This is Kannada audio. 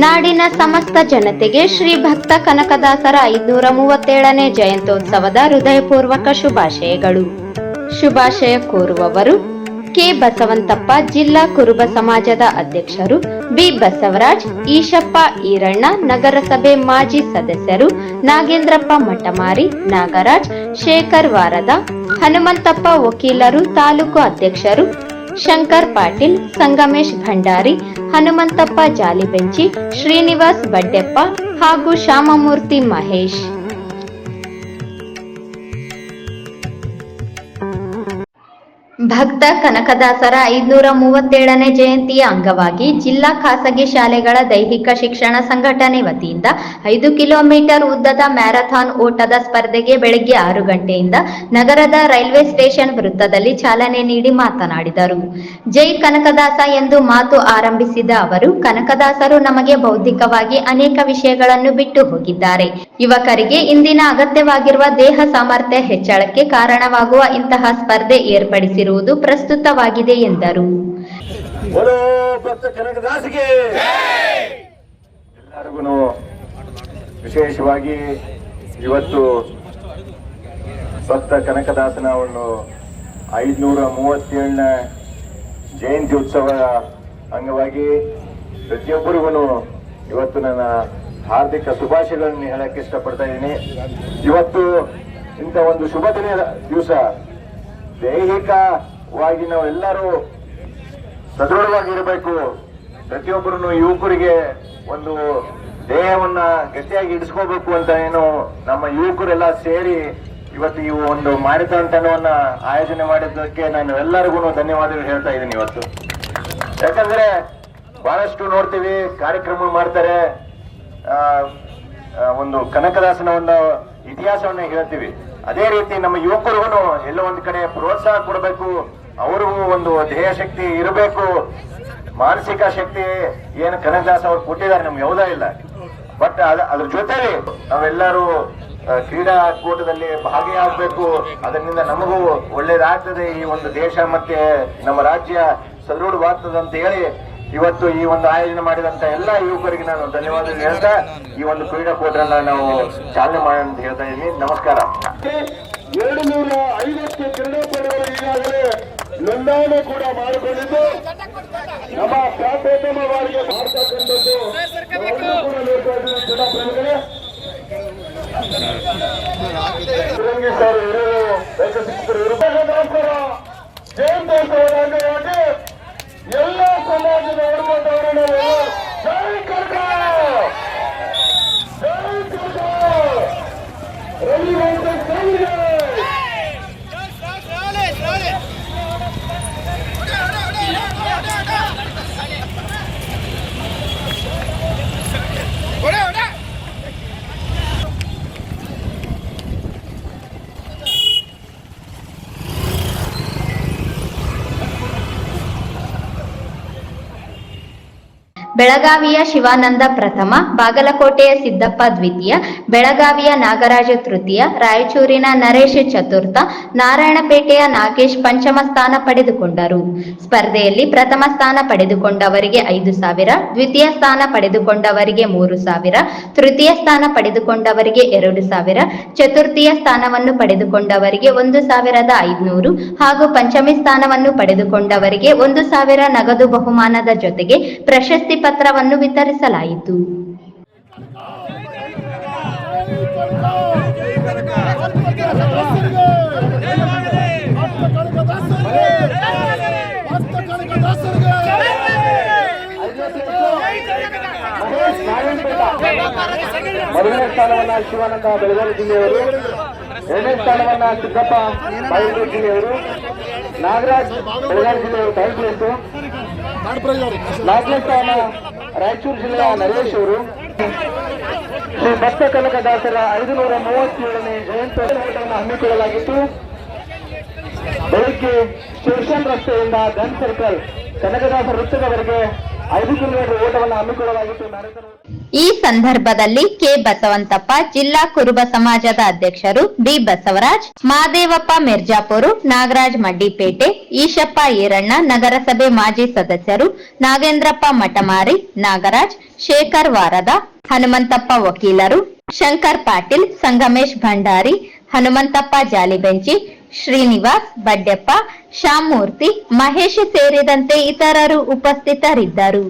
ನಾಡಿನ ಸಮಸ್ತ ಜನತೆಗೆ ಶ್ರೀ ಭಕ್ತ ಕನಕದಾಸರ 537ನೇ ಜಯಂತ್ಯೋತ್ಸವದ ಹೃದಯಪೂರ್ವಕ ಶುಭಾಶಯಗಳು. ಶುಭಾಶಯ ಕೋರುವವರು ಕೆ ಬಸವಂತಪ್ಪ, ಜಿಲ್ಲಾ ಕುರುಬ ಸಮಾಜದ ಅಧ್ಯಕ್ಷರು, ಬಿ ಬಸವರಾಜ್, ಈಶಪ್ಪ ಈರಣ್ಣ, ನಗರಸಭೆ ಮಾಜಿ ಸದಸ್ಯರು, ನಾಗೇಂದ್ರಪ್ಪ ಮಠಮಾರಿ, ನಾಗರಾಜ್, ಶೇಖರ್ ವಾರದ, ಹನುಮಂತಪ್ಪ ವಕೀಲರು, ತಾಲೂಕು ಅಧ್ಯಕ್ಷರು ಶಂಕರ್ ಪಾಟೀಲ್, ಸಂಗಮೇಶ್ ಭಂಡಾರಿ, ಹನುಮಂತಪ್ಪ ಜಾಲಿಬೆಂಚಿ, ಶ್ರೀನಿವಾಸ್ ಬಡ್ಡೆಪ್ಪ ಹಾಗೂ ಶ್ಯಾಮಮೂರ್ತಿ ಮಹೇಶ್. ಭಕ್ತ ಕನಕದಾಸರ 537ನೇ ಜಯಂತಿಯ ಅಂಗವಾಗಿ ಜಿಲ್ಲಾ ಖಾಸಗಿ ಶಾಲೆಗಳ ದೈಹಿಕ ಶಿಕ್ಷಣ ಸಂಘಟನೆ ವತಿಯಿಂದ 5 ಕಿಲೋಮೀಟರ್ ಉದ್ದದ ಮ್ಯಾರಥಾನ್ ಓಟದ ಸ್ಪರ್ಧೆಗೆ ಬೆಳಗ್ಗೆ 6 ಗಂಟೆಯಿಂದ ನಗರದ ರೈಲ್ವೆ ಸ್ಟೇಷನ್ ವೃತ್ತದಲ್ಲಿ ಚಾಲನೆ ನೀಡಿ ಮಾತನಾಡಿದರು. ಜೈ ಕನಕದಾಸ ಎಂದು ಮಾತು ಆರಂಭಿಸಿದ ಅವರು, ಕನಕದಾಸರು ನಮಗೆ ಬೌದ್ಧಿಕವಾಗಿ ಅನೇಕ ವಿಷಯಗಳನ್ನು ಬಿಟ್ಟು ಹೋಗಿದ್ದಾರೆ. ಯುವಕರಿಗೆ ಇಂದಿನ ಅಗತ್ಯವಾಗಿರುವ ದೇಹ ಸಾಮರ್ಥ್ಯ ಹೆಚ್ಚಳಕ್ಕೆ ಕಾರಣವಾಗುವ ಇಂತಹ ಸ್ಪರ್ಧೆ ಏರ್ಪಡಿಸಿರುವುದು ಪ್ರಸ್ತುತವಾಗಿದೆ ಎಂದರು. ಎಲ್ಲರಿಗೂ ವಿಶೇಷವಾಗಿ ಇವತ್ತು ಭಕ್ತ ಕನಕದಾಸನ ಒಂದು 537ನೇ ಜಯಂತಿ ಉತ್ಸವದ ಅಂಗವಾಗಿ ಪ್ರತಿಯೊಬ್ಬರಿಗೂ ಇವತ್ತು ನನ್ನ ಹಾರ್ದಿಕ ಶುಭಾಶಯಗಳನ್ನು ಹೇಳಕ್ಕೆ ಇಷ್ಟಪಡ್ತಾ ಇದ್ದೀನಿ. ಇವತ್ತು ಇಂಥ ಒಂದು ಶುಭ ದಿವಸ ದೈಹಿಕವಾಗಿ ನಾವೆಲ್ಲರೂ ಸದೃಢವಾಗಿರಬೇಕು. ಪ್ರತಿಯೊಬ್ಬರು ಯುವಕರಿಗೆ ಒಂದು ದೇಹವನ್ನ ಗಟ್ಟಿಯಾಗಿ ಇಡಿಸ್ಕೋಬೇಕು ಅಂತ ಏನು ನಮ್ಮ ಯುವಕರೆಲ್ಲ ಸೇರಿ ಇವತ್ತು ಈ ಒಂದು ಮ್ಯಾರಥಾನ್ ತಂಡವನ್ನ ಆಯೋಜನೆ ಮಾಡಿದ್ದಕ್ಕೆ ನಾನು ಎಲ್ಲರಿಗೂ ಧನ್ಯವಾದಗಳು ಹೇಳ್ತಾ ಇದ್ದೀನಿ. ಇವತ್ತು ಯಾಕಂದ್ರೆ ಬಹಳಷ್ಟು ನೋಡ್ತೀವಿ, ಕಾರ್ಯಕ್ರಮ ಮಾಡ್ತಾರೆ, ಒಂದು ಕನಕದಾಸನ ಒಂದು ಇತಿಹಾಸವನ್ನ ಹೇಳ್ತೀವಿ. ಅದೇ ರೀತಿ ನಮ್ಮ ಯುವಕರಿಗೂ ಎಲ್ಲೋ ಒಂದ್ ಕಡೆ ಪ್ರೋತ್ಸಾಹ ಕೊಡಬೇಕು, ಅವ್ರಿಗೂ ಒಂದು ದೇಹ ಶಕ್ತಿ ಇರಬೇಕು. ಮಾನಸಿಕ ಶಕ್ತಿ ಏನು ಕನಕದಾಸ ಅವ್ರು ಕೊಟ್ಟಿದ್ದಾರೆ ನಮ್ಗೆ ಯಾವುದಾ ಇಲ್ಲ. ಬಟ್ ಅದ್ರ ಜೊತೆಲಿ ನಾವೆಲ್ಲರೂ ಕ್ರೀಡಾಕೂಟದಲ್ಲಿ ಭಾಗಿಯಾಗಬೇಕು. ಅದರಿಂದ ನಮಗೂ ಒಳ್ಳೇದಾಗ್ತದೆ, ಈ ಒಂದು ದೇಶ ಮತ್ತೆ ನಮ್ಮ ರಾಜ್ಯ ಸದೃಢವಾಗ್ತದೆ ಅಂತ ಹೇಳಿ ಇವತ್ತು ಈ ಒಂದು ಆಯೋಜನೆ ಮಾಡಿದಂತ ಎಲ್ಲ ಯುವಕರಿಗೆ ನಾನು ಧನ್ಯವಾದ ಹೇಳ್ತಾ ಈ ಒಂದು ಕ್ರೀಡಾಕೂಟನ ನಾವು ಚಾಲನೆ ಮಾಡೋಣ ಅಂತ ಹೇಳ್ತಾ ಇದ್ದೀನಿ. ನಮಸ್ಕಾರ. 250 ಕ್ರೀಡಾಪಟುಗಳು ಈಗಾಗಲೇ ನೋಂದಣಿ ಕೂಡ ಮಾಡಿಕೊಂಡಿದ್ದು ನಮ್ಮ ಪ್ರಪ್ರಥಮವಾಗಿ ಮಾಡ್ತಕ್ಕಂಥದ್ದು ಕ್ರೀಡಾಪ್ರೇಮಿಗಳೇ ಸರ್ ಜಯಂತ್ಯೋತ್ಸವದ ಅಂಗವಾಗಿ ಎಲ್ಲ ಸಮಾಜದ ವರ್ಗದವರನ್ನು ಜೈ ಕನಕ, ಜೈ ಕನಕ, ರವಿವಂತ ಸಂಘ. ಬೆಳಗಾವಿಯ ಶಿವಾನಂದ ಪ್ರಥಮ, ಬಾಗಲಕೋಟೆಯ ಸಿದ್ದಪ್ಪ ದ್ವಿತೀಯ, ಬೆಳಗಾವಿಯ ನಾಗರಾಜ ತೃತೀಯ, ರಾಯಚೂರಿನ ನರೇಶ್ ಚತುರ್ಥ, ನಾರಾಯಣಪೇಟೆಯ ನಾಗೇಶ್ ಪಂಚಮ ಸ್ಥಾನ ಪಡೆದುಕೊಂಡರು. ಸ್ಪರ್ಧೆಯಲ್ಲಿ ಪ್ರಥಮ ಸ್ಥಾನ ಪಡೆದುಕೊಂಡವರಿಗೆ 5,000, ದ್ವಿತೀಯ ಸ್ಥಾನ ಪಡೆದುಕೊಂಡವರಿಗೆ 3,000, ತೃತೀಯ ಸ್ಥಾನ ಪಡೆದುಕೊಂಡವರಿಗೆ 2,000, ಚತುರ್ಥೀಯ ಸ್ಥಾನವನ್ನು ಪಡೆದುಕೊಂಡವರಿಗೆ 1,500 ಹಾಗೂ ಪಂಚಮಿ ಸ್ಥಾನವನ್ನು ಪಡೆದುಕೊಂಡವರಿಗೆ 1,000 ನಗದು ಬಹುಮಾನದ ಜೊತೆಗೆ ಪ್ರಶಸ್ತಿ ಪತ್ರವನ್ನು ವಿತರಿಸಲಾಯಿತು. ಮೊದಲನೇ ಸ್ಥಾನವನ್ನ ಶಿವಾನಂದ ಬೆಳಗಾವಿ ಜಿಲ್ಲೆಯವರು, 2ನೇ ಸ್ಥಾನವನ್ನ ಸಿದ್ದಪ್ಪ ಬಾಗಲಕೋಟೆ ಜಿಲ್ಲೆಯವರು, ನಾಗರಾಜ್ ಬೆಳಗಾವಿ ಜಿಲ್ಲೆಯವರು ಥರ್ಡ್ ಪ್ಲೇಸು, 4ನೇ ಸ್ಥಾನ ರಾಯಚೂರು ಜಿಲ್ಲೆಯ ನರೇಶ್ ಅವರು. ಶ್ರೀ ಭಕ್ತ ಕನಕದಾಸರ 537ನೇ ಜಯಂತ್ಯೋತ್ಸವವನ್ನು ಹಮ್ಮಿಕೊಳ್ಳಲಾಗಿತ್ತು. ಬೆಳಿಗ್ಗೆ ಸ್ಟೇಷನ್ ರಸ್ತೆಯಿಂದ ಗನ್ ಸರ್ಕಲ್ ಕನಕದಾಸ ವೃತ್ತದವರೆಗೆ 5 ಕಿಲೋಮೀಟರ್ ಓಟವನ್ನು ಹಮ್ಮಿಕೊಳ್ಳಲಾಗಿತ್ತು. ಈ ಸಂದರ್ಭದಲ್ಲಿ ಕೆ ಬಸವಂತಪ್ಪ, ಜಿಲ್ಲಾ ಕುರುಬ ಸಮಾಜದ ಅಧ್ಯಕ್ಷರು ಡಿ ಬಸವರಾಜ್, ಮಾದೇವಪ್ಪ ಮಿರ್ಜಾಪುರ, ನಾಗರಾಜ್ ಮಡ್ಡಿಪೇಟೆ, ಈಶಪ್ಪ ಈರಣ್ಣ, ನಗರಸಭೆ ಮಾಜಿ ಸದಸ್ಯರು ನಾಗೇಂದ್ರಪ್ಪ ಮಠಮಾರಿ, ನಾಗರಾಜ್, ಶೇಖರ್ ವಾರದ, ಹನುಮಂತಪ್ಪ ವಕೀಲರು, ಶಂಕರ್ ಪಾಟೀಲ್, ಸಂಗಮೇಶ್ ಭಂಡಾರಿ, ಹನುಮಂತಪ್ಪ ಜಾಲಿಬೆಂಚಿ, ಶ್ರೀನಿವಾಸ್, ಬಡ್ಡೆಪ್ಪ, ಶ್ಯಾಮಮೂರ್ತಿ, ಮಹೇಶ್ ಸೇರಿದಂತೆ ಇತರರು ಉಪಸ್ಥಿತರಿದ್ದರು.